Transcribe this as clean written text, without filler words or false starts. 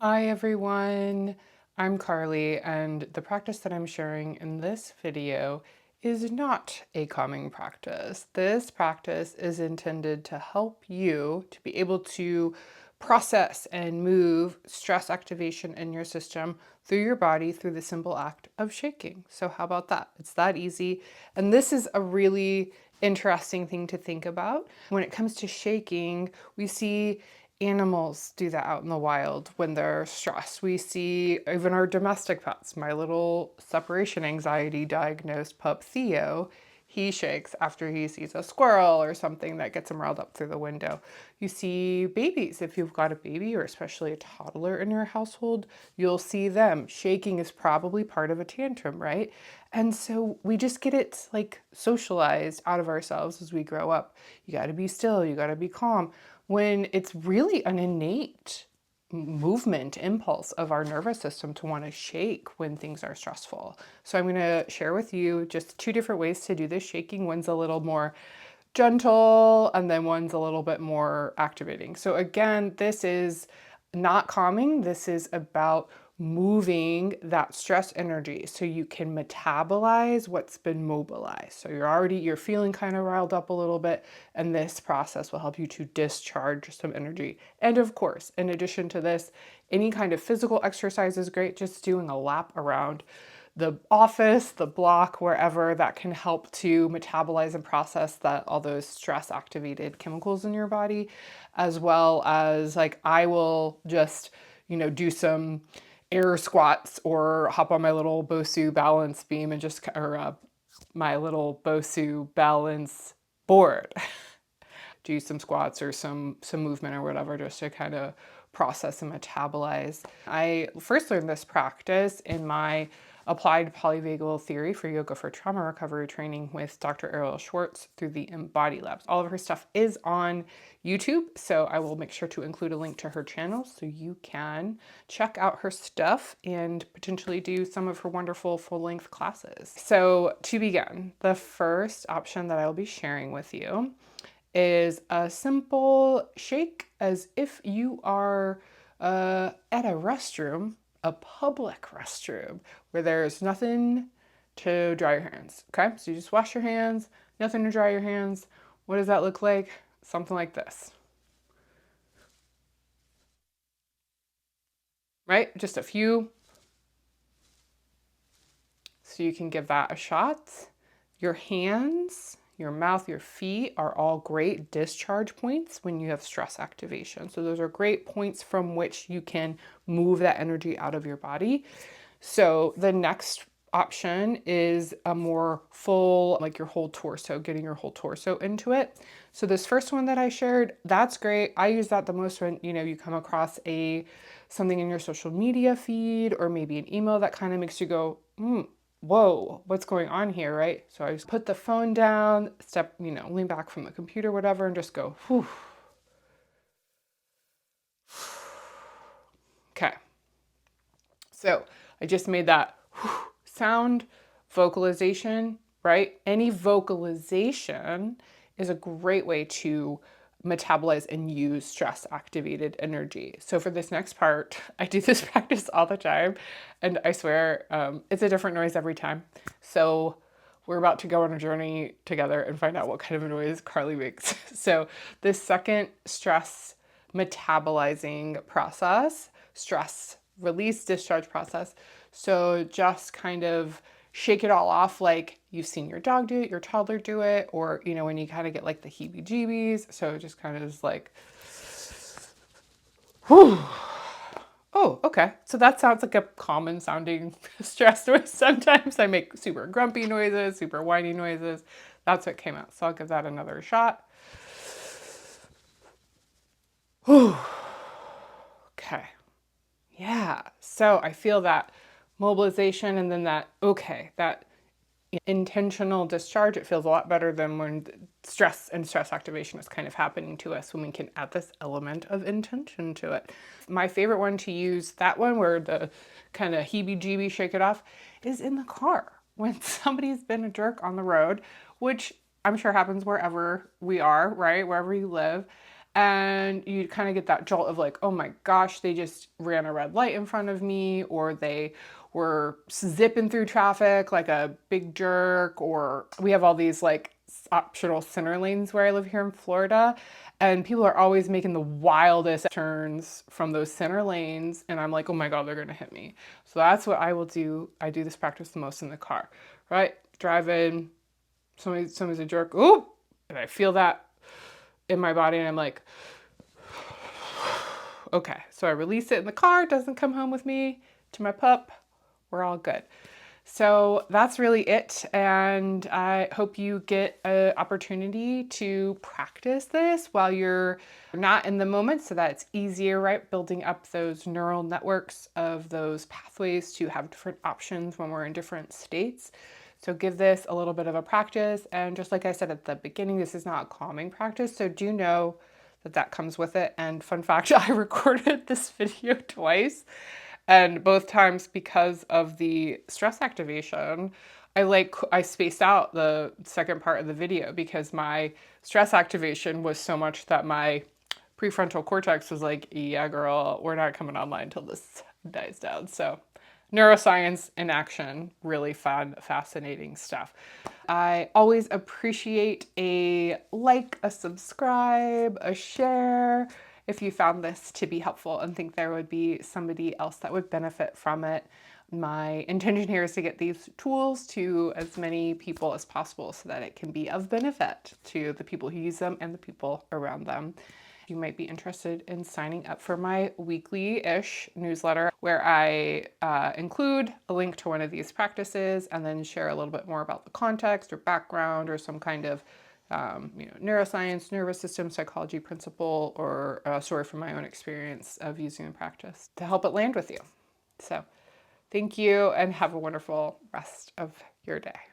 Hi everyone, I'm Carly, and the practice that I'm sharing in this video is not a calming practice. This practice is intended to help you to be able to process and move stress activation in your system through your body through the simple act of shaking. So how about that? It's that easy. And this is a really interesting thing to think about. When it comes to shaking, we see animals do that out in the wild when they're stressed. We see even our domestic pets. My little separation anxiety diagnosed pup Theo, he shakes after he sees a squirrel or something that gets him riled up through the window. You see babies, if you've got a baby or especially a toddler in your household, you'll see them. Shaking is probably part of a tantrum, right? And so we just get it like socialized out of ourselves as we grow up. You got to be still, you got to be calm, when it's really an innate movement impulse of our nervous system to want to shake when things are stressful. So I'm going to share with you just two different ways to do this shaking. One's a little more gentle and then one's a little bit more activating. So again, this is not calming. This is about moving that stress energy so you can metabolize what's been mobilized. So you're feeling kind of riled up a little bit, and this process will help you to discharge some energy. And of course, in addition to this, any kind of physical exercise is great. Just doing a lap around the office, the block, wherever, that can help to metabolize and process all those stress activated chemicals in your body, as well as like I will just, do some air squats or hop on my little Bosu balance beam and my little Bosu balance board. Do some squats or some movement or whatever just to kind of process and metabolize. I first learned this practice in my applied polyvagal theory for yoga for trauma recovery training with Dr. Ariel Schwartz through the Embody Labs. All of her stuff is on YouTube, so I will make sure to include a link to her channel so you can check out her stuff and potentially do some of her wonderful full-length classes. So to begin, the first option that I will be sharing with you is a simple shake as if you are at a restroom, a public restroom, where there's nothing to dry your hands. Okay, so you just wash your hands, nothing to dry your hands. What does that look like? Something like this. Right? Just a few. So you can give that a shot. Your hands, your mouth, your feet are all great discharge points when you have stress activation. So those are great points from which you can move that energy out of your body. So the next option is a more full, like your whole torso, getting your whole torso into it. So this first one that I shared, that's great. I use that the most when, you come across something in your social media feed or maybe an email that kind of makes you go, whoa, what's going on here, right? So I just put the phone down, lean back from the computer, whatever, and just go, whew. Okay. So I just made that whew sound, vocalization, right? Any vocalization is a great way to metabolize and use stress activated energy. So for this next part, I do this practice all the time, and I swear it's a different noise every time. So we're about to go on a journey together and find out what kind of a noise Carly makes. So this second stress metabolizing process, stress release discharge process. So just kind of shake it all off like you've seen your dog do it, your toddler do it, or when you kind of get like the heebie-jeebies. So just kind of is like, whew. Oh, okay. So that sounds like a common sounding stress noise. Sometimes I make super grumpy noises, super whiny noises. That's what came out. So I'll give that another shot. Whew. Okay. Yeah. So I feel that mobilization and then that intentional discharge. It feels a lot better than when stress and stress activation is kind of happening to us, when we can add this element of intention to it. My favorite one to use, that one where the kind of heebie-jeebie shake it off, is in the car when somebody's been a jerk on the road, which I'm sure happens wherever we are, right? Wherever you live. and you kind of get that jolt of like, oh my gosh, they just ran a red light in front of me, or they were zipping through traffic like a big jerk, or we have all these like optional center lanes where I live here in Florida, and people are always making the wildest turns from those center lanes, and I'm like, oh my God, they're gonna hit me. So that's what I will do. I do this practice the most in the car, right? Driving, somebody's a jerk, ooh, and I feel that in my body, and I'm like, okay. So I release it in the car, it doesn't come home with me to my pup. We're all good. So that's really it. And I hope you get an opportunity to practice this while you're not in the moment, so that it's easier, right? Building up those neural networks of those pathways to have different options when we're in different states. So give this a little bit of a practice. And just like I said at the beginning, this is not a calming practice. So do know that that comes with it. And fun fact, I recorded this video twice. And both times, because of the stress activation, I spaced out the second part of the video because my stress activation was so much that my prefrontal cortex was like, yeah, girl, we're not coming online until this dies down. So neuroscience in action, really fun, fascinating stuff. I always appreciate a like, a subscribe, a share, if you found this to be helpful and think there would be somebody else that would benefit from it. My intention here is to get these tools to as many people as possible so that it can be of benefit to the people who use them and the people around them. You might be interested in signing up for my weekly-ish newsletter where I include a link to one of these practices and then share a little bit more about the context or background or some kind of neuroscience, nervous system, psychology principle, or a story from my own experience of using the practice to help it land with you. So thank you and have a wonderful rest of your day.